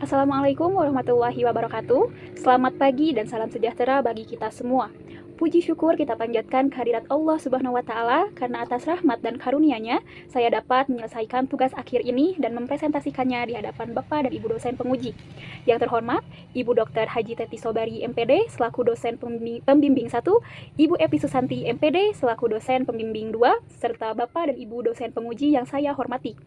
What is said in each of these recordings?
Assalamualaikum warahmatullahi wabarakatuh. Selamat pagi dan salam sejahtera bagi kita semua. Puji syukur kita panjatkan kehadirat Allah Subhanahu wa Ta'ala, karena atas rahmat dan karunia-Nya saya dapat menyelesaikan tugas akhir ini dan mempresentasikannya di hadapan Bapak dan Ibu dosen penguji. Yang terhormat, Ibu Dr. Haji Teti Sobari MPD selaku dosen pembimbing 1, Ibu Epi Susanti MPD selaku dosen pembimbing 2, serta Bapak dan Ibu dosen penguji yang saya hormati.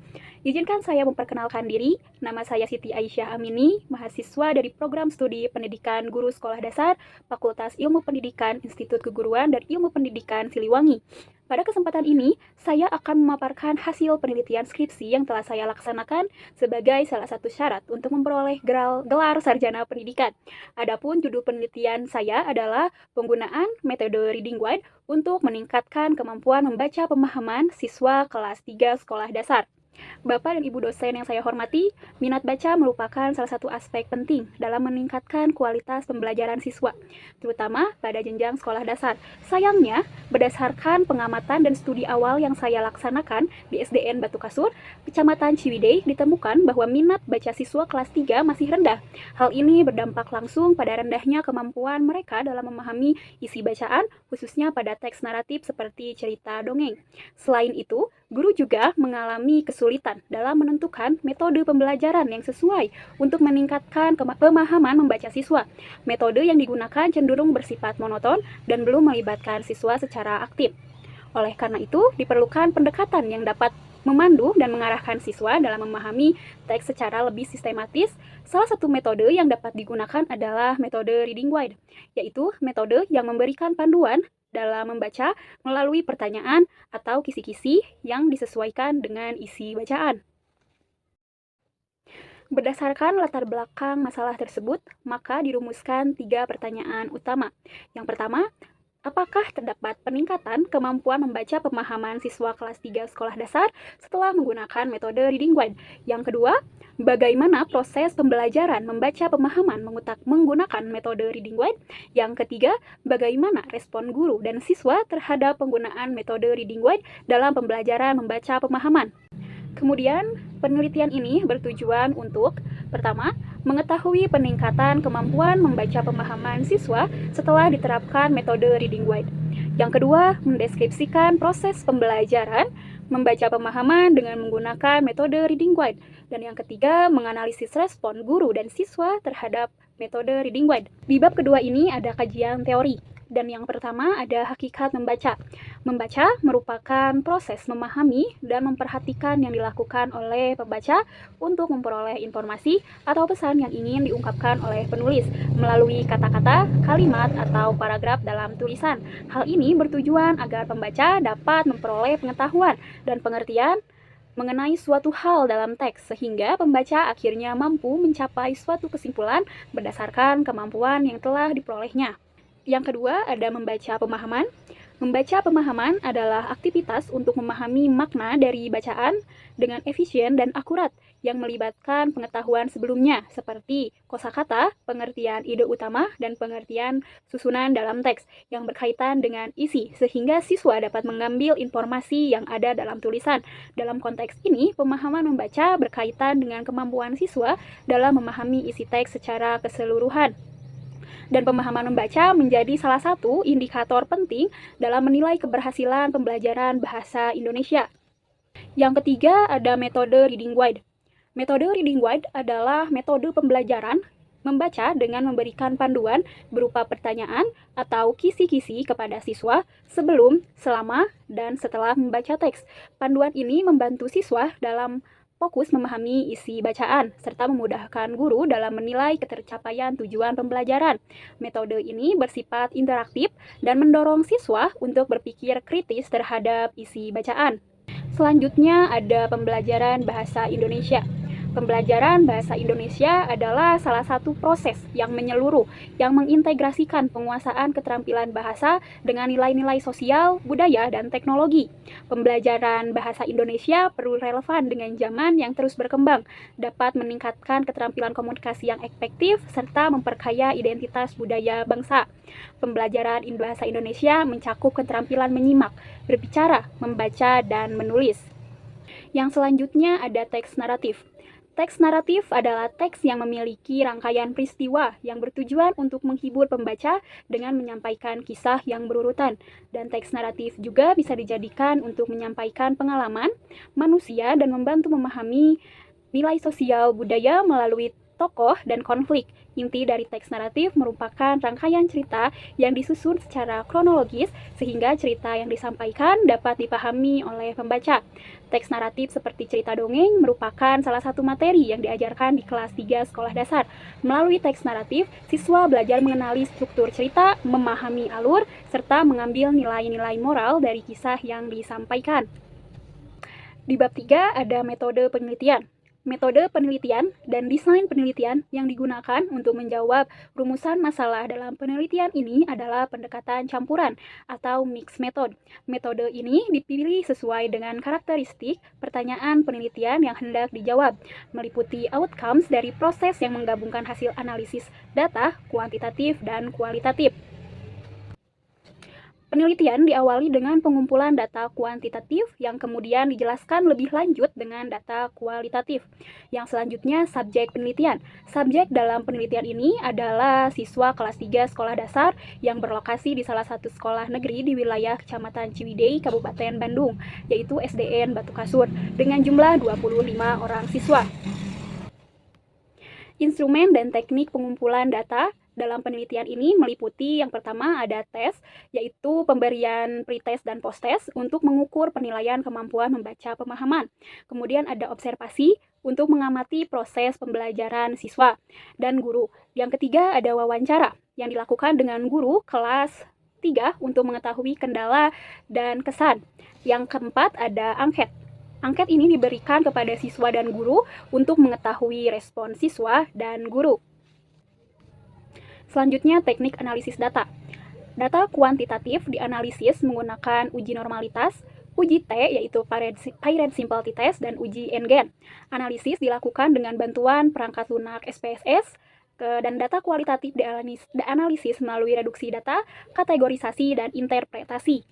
Izinkan saya memperkenalkan diri. Nama saya Siti Aisyah Amini, mahasiswa dari Program Studi Pendidikan Guru Sekolah Dasar, Fakultas Ilmu Pendidikan, Institut Keguruan dan Ilmu Pendidikan Siliwangi. Pada kesempatan ini, saya akan memaparkan hasil penelitian skripsi yang telah saya laksanakan sebagai salah satu syarat untuk memperoleh gelar sarjana pendidikan. Adapun judul penelitian saya adalah penggunaan metode Reading Guide untuk meningkatkan kemampuan membaca pemahaman siswa kelas 3 sekolah dasar. Bapak dan Ibu dosen yang saya hormati, minat baca merupakan salah satu aspek penting dalam meningkatkan kualitas pembelajaran siswa, terutama pada jenjang sekolah dasar. Sayangnya, berdasarkan pengamatan dan studi awal yang saya laksanakan di SDN Batu Kasur, Kecamatan Ciwidey, ditemukan bahwa minat baca siswa kelas 3 masih rendah. Hal ini berdampak langsung pada rendahnya kemampuan mereka dalam memahami isi bacaan, khususnya pada teks naratif seperti cerita dongeng. Selain itu, guru juga mengalami kesulitan dalam menentukan metode pembelajaran yang sesuai untuk meningkatkan pemahaman membaca siswa. Metode yang digunakan cenderung bersifat monoton dan belum melibatkan siswa secara aktif. Oleh karena itu, diperlukan pendekatan yang dapat memandu dan mengarahkan siswa dalam memahami teks secara lebih sistematis. Salah satu metode yang dapat digunakan adalah metode Reading Guide, yaitu metode yang memberikan panduan dalam membaca melalui pertanyaan atau kisi-kisi yang disesuaikan dengan isi bacaan. Berdasarkan latar belakang masalah tersebut, maka dirumuskan 3 pertanyaan utama. Yang pertama, apakah terdapat peningkatan kemampuan membaca pemahaman siswa kelas 3 sekolah dasar setelah menggunakan metode Reading Guide? Yang kedua, bagaimana proses pembelajaran membaca pemahaman menggunakan metode Reading Guide? Yang ketiga, bagaimana respon guru dan siswa terhadap penggunaan metode Reading Guide dalam pembelajaran membaca pemahaman? Kemudian, penelitian ini bertujuan untuk, pertama, mengetahui peningkatan kemampuan membaca pemahaman siswa setelah diterapkan metode Reading Guide. Yang kedua, mendeskripsikan proses pembelajaran membaca pemahaman dengan menggunakan metode Reading Guide. Dan yang ketiga, menganalisis respon guru dan siswa terhadap metode Reading Guide. Di bab kedua ini ada kajian teori. Dan yang pertama ada hakikat membaca. Membaca merupakan proses memahami dan memperhatikan yang dilakukan oleh pembaca untuk memperoleh informasi atau pesan yang ingin diungkapkan oleh penulis melalui kata-kata, kalimat, atau paragraf dalam tulisan. Hal ini bertujuan agar pembaca dapat memperoleh pengetahuan dan pengertian mengenai suatu hal dalam teks, sehingga pembaca akhirnya mampu mencapai suatu kesimpulan berdasarkan kemampuan yang telah diperolehnya. Yang kedua, ada membaca pemahaman. Membaca pemahaman adalah aktivitas untuk memahami makna dari bacaan dengan efisien dan akurat yang melibatkan pengetahuan sebelumnya, seperti kosakata, pengertian ide utama, dan pengertian susunan dalam teks yang berkaitan dengan isi, sehingga siswa dapat mengambil informasi yang ada dalam tulisan. Dalam konteks ini, pemahaman membaca berkaitan dengan kemampuan siswa dalam memahami isi teks secara keseluruhan. Dan pemahaman membaca menjadi salah satu indikator penting dalam menilai keberhasilan pembelajaran bahasa Indonesia. Yang ketiga, ada metode Reading Guide. Metode Reading Guide adalah metode pembelajaran membaca dengan memberikan panduan berupa pertanyaan atau kisi-kisi kepada siswa sebelum, selama, dan setelah membaca teks. Panduan ini membantu siswa dalam fokus memahami isi bacaan, serta memudahkan guru dalam menilai ketercapaian tujuan pembelajaran. Metode ini bersifat interaktif dan mendorong siswa untuk berpikir kritis terhadap isi bacaan. Selanjutnya ada pembelajaran bahasa Indonesia. Pembelajaran bahasa Indonesia adalah salah satu proses yang menyeluruh, yang mengintegrasikan penguasaan keterampilan bahasa dengan nilai-nilai sosial, budaya, dan teknologi. Pembelajaran bahasa Indonesia perlu relevan dengan zaman yang terus berkembang, dapat meningkatkan keterampilan komunikasi yang efektif, serta memperkaya identitas budaya bangsa. Pembelajaran bahasa Indonesia mencakup keterampilan menyimak, berbicara, membaca, dan menulis. Yang selanjutnya ada teks naratif. Teks naratif adalah teks yang memiliki rangkaian peristiwa yang bertujuan untuk menghibur pembaca dengan menyampaikan kisah yang berurutan. Dan teks naratif juga bisa dijadikan untuk menyampaikan pengalaman manusia dan membantu memahami nilai sosial budaya melalui tokoh dan konflik. Inti dari teks naratif merupakan rangkaian cerita yang disusun secara kronologis sehingga cerita yang disampaikan dapat dipahami oleh pembaca. Teks naratif seperti cerita dongeng merupakan salah satu materi yang diajarkan di kelas 3 sekolah dasar. Melalui teks naratif, siswa belajar mengenali struktur cerita, memahami alur, serta mengambil nilai-nilai moral dari kisah yang disampaikan. Di bab 3 ada metode penelitian. Metode penelitian dan desain penelitian yang digunakan untuk menjawab rumusan masalah dalam penelitian ini adalah pendekatan campuran atau mixed method. Metode ini dipilih sesuai dengan karakteristik pertanyaan penelitian yang hendak dijawab, meliputi outcomes dari proses yang menggabungkan hasil analisis data kuantitatif dan kualitatif. Penelitian diawali dengan pengumpulan data kuantitatif yang kemudian dijelaskan lebih lanjut dengan data kualitatif. Yang selanjutnya, subjek penelitian. Subjek dalam penelitian ini adalah siswa kelas 3 sekolah dasar yang berlokasi di salah satu sekolah negeri di wilayah Kecamatan Ciwidey, Kabupaten Bandung, yaitu SDN Batu Kasur, dengan jumlah 25 orang siswa. Instrumen dan teknik pengumpulan data dalam penelitian ini meliputi yang pertama ada tes, yaitu pemberian pretest dan posttest untuk mengukur penilaian kemampuan membaca pemahaman. Kemudian ada observasi untuk mengamati proses pembelajaran siswa dan guru. Yang ketiga ada wawancara yang dilakukan dengan guru kelas 3 untuk mengetahui kendala dan kesan. Yang keempat ada angket. Angket ini diberikan kepada siswa dan guru untuk mengetahui respon siswa dan guru. Selanjutnya, teknik analisis data. Data kuantitatif dianalisis menggunakan uji normalitas, uji T yaitu Pirate Simplicity Test, dan uji NGEN. Analisis dilakukan dengan bantuan perangkat lunak SPSS, dan data kualitatif dianalisis melalui reduksi data, kategorisasi, dan interpretasi.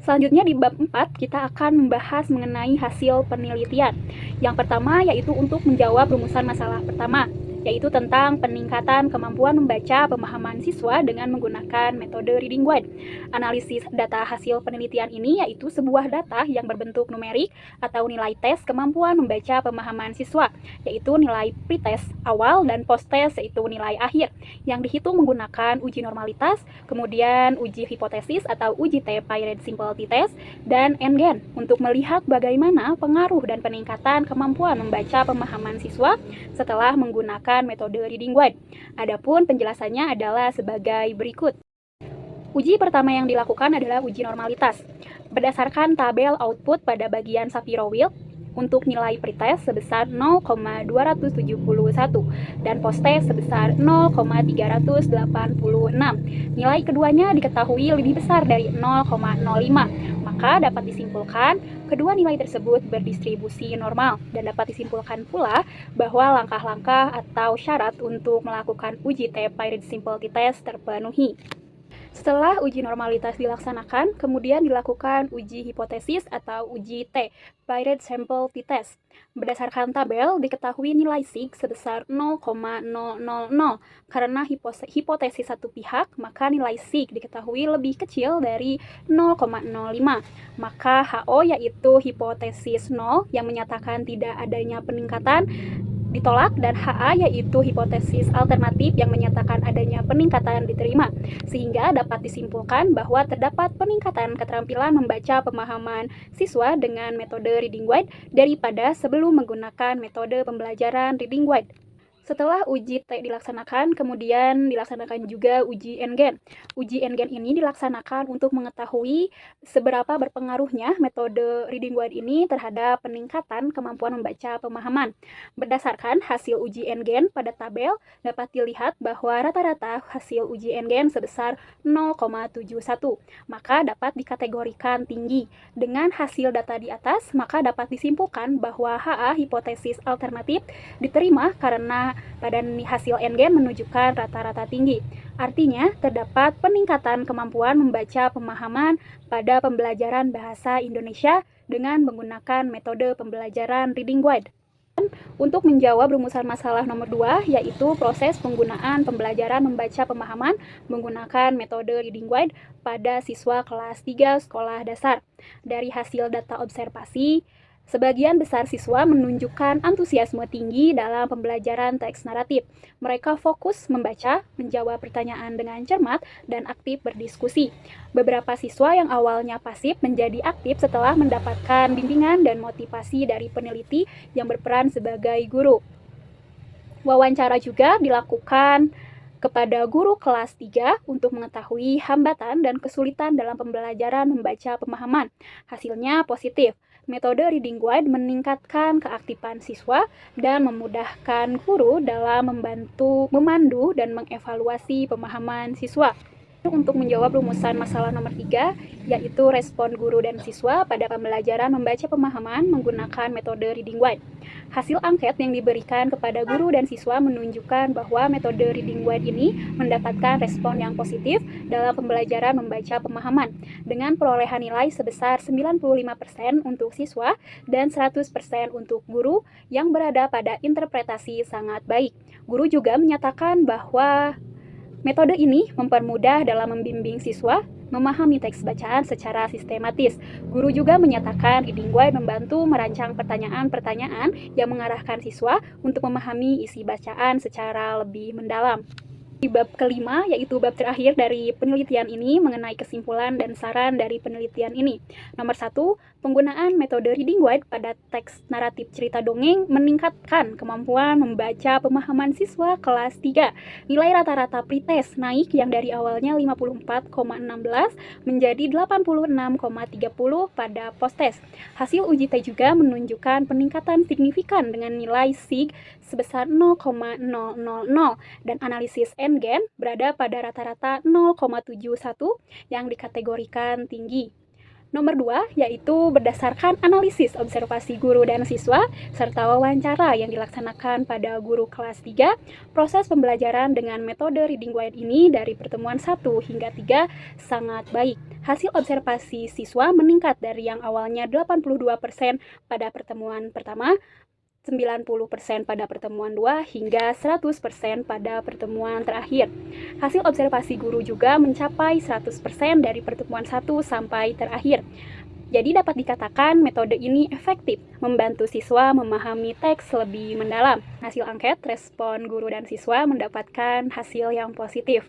Selanjutnya di bab 4 kita akan membahas mengenai hasil penelitian. Yang pertama yaitu untuk menjawab rumusan masalah pertama, yaitu tentang peningkatan kemampuan membaca pemahaman siswa dengan menggunakan metode reading guide. Analisis data hasil penelitian ini yaitu sebuah data yang berbentuk numerik atau nilai tes kemampuan membaca pemahaman siswa, yaitu nilai pretest awal dan posttest yaitu nilai akhir, yang dihitung menggunakan uji normalitas, kemudian uji hipotesis atau uji T Pirate Simplicity Test, dan NGEN untuk melihat bagaimana pengaruh dan peningkatan kemampuan membaca pemahaman siswa setelah menggunakan metode reading guide. Adapun penjelasannya adalah sebagai berikut. Uji pertama yang dilakukan adalah uji normalitas. Berdasarkan tabel output pada bagian Shapiro-Wilk, untuk nilai pretest sebesar 0,271 dan posttest sebesar 0,386. Nilai keduanya diketahui lebih besar dari 0,05. Maka dapat disimpulkan kedua nilai tersebut berdistribusi normal, dan dapat disimpulkan pula bahwa langkah-langkah atau syarat untuk melakukan uji T Pirate Simplicity Test terpenuhi. Setelah uji normalitas dilaksanakan, kemudian dilakukan uji hipotesis atau uji T, Pirate Sample T-Test. Berdasarkan tabel, diketahui nilai sig sebesar 0,000. Karena hipotesis satu pihak, maka nilai sig diketahui lebih kecil dari 0,05. Maka HO yaitu hipotesis 0 yang menyatakan tidak adanya peningkatan ditolak, dan HA yaitu hipotesis alternatif yang menyatakan adanya peningkatan diterima, sehingga dapat disimpulkan bahwa terdapat peningkatan keterampilan membaca pemahaman siswa dengan metode reading guide daripada sebelum menggunakan metode pembelajaran reading guide. Setelah uji T dilaksanakan, kemudian dilaksanakan juga uji NGEN. Uji NGEN ini dilaksanakan untuk mengetahui seberapa berpengaruhnya metode reading guide ini terhadap peningkatan kemampuan membaca pemahaman. Berdasarkan hasil uji NGEN pada tabel, dapat dilihat bahwa rata-rata hasil uji NGEN sebesar 0,71, maka dapat dikategorikan tinggi. Dengan hasil data di atas, maka dapat disimpulkan bahwa HA hipotesis alternatif diterima karena pada hasil NGEN menunjukkan rata-rata tinggi. Artinya, terdapat peningkatan kemampuan membaca pemahaman pada pembelajaran bahasa Indonesia dengan menggunakan metode pembelajaran reading guide. Untuk menjawab rumusan masalah nomor 2, yaitu proses penggunaan pembelajaran membaca pemahaman menggunakan metode reading guide pada siswa kelas 3 sekolah dasar. Dari hasil data observasi, sebagian besar siswa menunjukkan antusiasme tinggi dalam pembelajaran teks naratif. Mereka fokus membaca, menjawab pertanyaan dengan cermat, dan aktif berdiskusi. Beberapa siswa yang awalnya pasif menjadi aktif setelah mendapatkan bimbingan dan motivasi dari peneliti yang berperan sebagai guru. Wawancara juga dilakukan kepada guru kelas 3 untuk mengetahui hambatan dan kesulitan dalam pembelajaran membaca pemahaman. Hasilnya positif. Metode reading guide meningkatkan keaktifan siswa dan memudahkan guru dalam memandu dan mengevaluasi pemahaman siswa. Untuk menjawab rumusan masalah nomor 3, yaitu respon guru dan siswa pada pembelajaran membaca pemahaman menggunakan metode reading guide. Hasil angket yang diberikan kepada guru dan siswa menunjukkan bahwa metode reading guide ini mendapatkan respon yang positif dalam pembelajaran membaca pemahaman, dengan perolehan nilai sebesar 95% untuk siswa dan 100% untuk guru yang berada pada interpretasi sangat baik. Guru juga menyatakan bahwa metode ini mempermudah dalam membimbing siswa memahami teks bacaan secara sistematis. Guru juga menyatakan reading guide membantu merancang pertanyaan-pertanyaan yang mengarahkan siswa untuk memahami isi bacaan secara lebih mendalam. Di bab kelima, yaitu bab terakhir dari penelitian ini mengenai kesimpulan dan saran dari penelitian ini. Nomor 1, penggunaan metode reading guide pada teks naratif cerita dongeng meningkatkan kemampuan membaca pemahaman siswa kelas 3. Nilai rata-rata pretest naik yang dari awalnya 54,16 menjadi 86,30 pada posttest. Hasil uji T juga menunjukkan peningkatan signifikan dengan nilai SIG sebesar 0,000 dan analisis N-gen berada pada rata-rata 0,71 yang dikategorikan tinggi. Nomor 2, yaitu berdasarkan analisis observasi guru dan siswa, serta wawancara yang dilaksanakan pada guru kelas 3, proses pembelajaran dengan metode reading guide ini dari pertemuan 1 hingga 3 sangat baik. Hasil observasi siswa meningkat dari yang awalnya 82% pada pertemuan pertama, 90% pada pertemuan 2 hingga 100% pada pertemuan terakhir. Hasil observasi guru juga mencapai 100% dari pertemuan 1 sampai terakhir. Jadi dapat dikatakan metode ini efektif membantu siswa memahami teks lebih mendalam. Hasil angket, respon guru dan siswa mendapatkan hasil yang positif.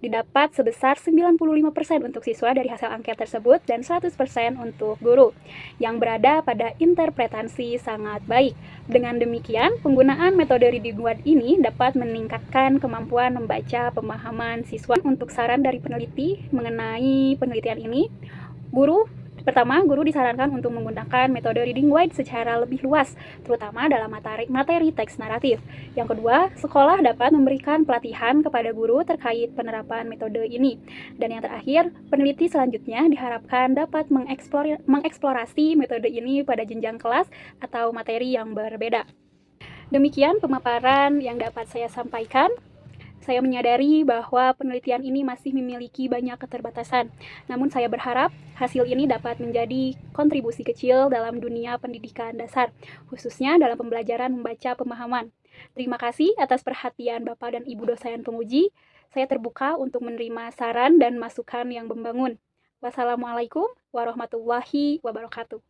Didapat sebesar 95% untuk siswa dari hasil angket tersebut dan 100% untuk guru yang berada pada interpretasi sangat baik. Dengan demikian, penggunaan metode reading guide ini dapat meningkatkan kemampuan membaca pemahaman siswa. Untuk saran dari peneliti mengenai penelitian ini, guru disarankan untuk menggunakan metode reading guide secara lebih luas, terutama dalam materi teks naratif. Yang kedua, sekolah dapat memberikan pelatihan kepada guru terkait penerapan metode ini. Dan yang terakhir, peneliti selanjutnya diharapkan dapat mengeksplorasi metode ini pada jenjang kelas atau materi yang berbeda. Demikian pemaparan yang dapat saya sampaikan. Saya menyadari bahwa penelitian ini masih memiliki banyak keterbatasan. Namun saya berharap hasil ini dapat menjadi kontribusi kecil dalam dunia pendidikan dasar, khususnya dalam pembelajaran membaca pemahaman. Terima kasih atas perhatian Bapak dan Ibu dosen penguji. Saya terbuka untuk menerima saran dan masukan yang membangun. Wassalamualaikum warahmatullahi wabarakatuh.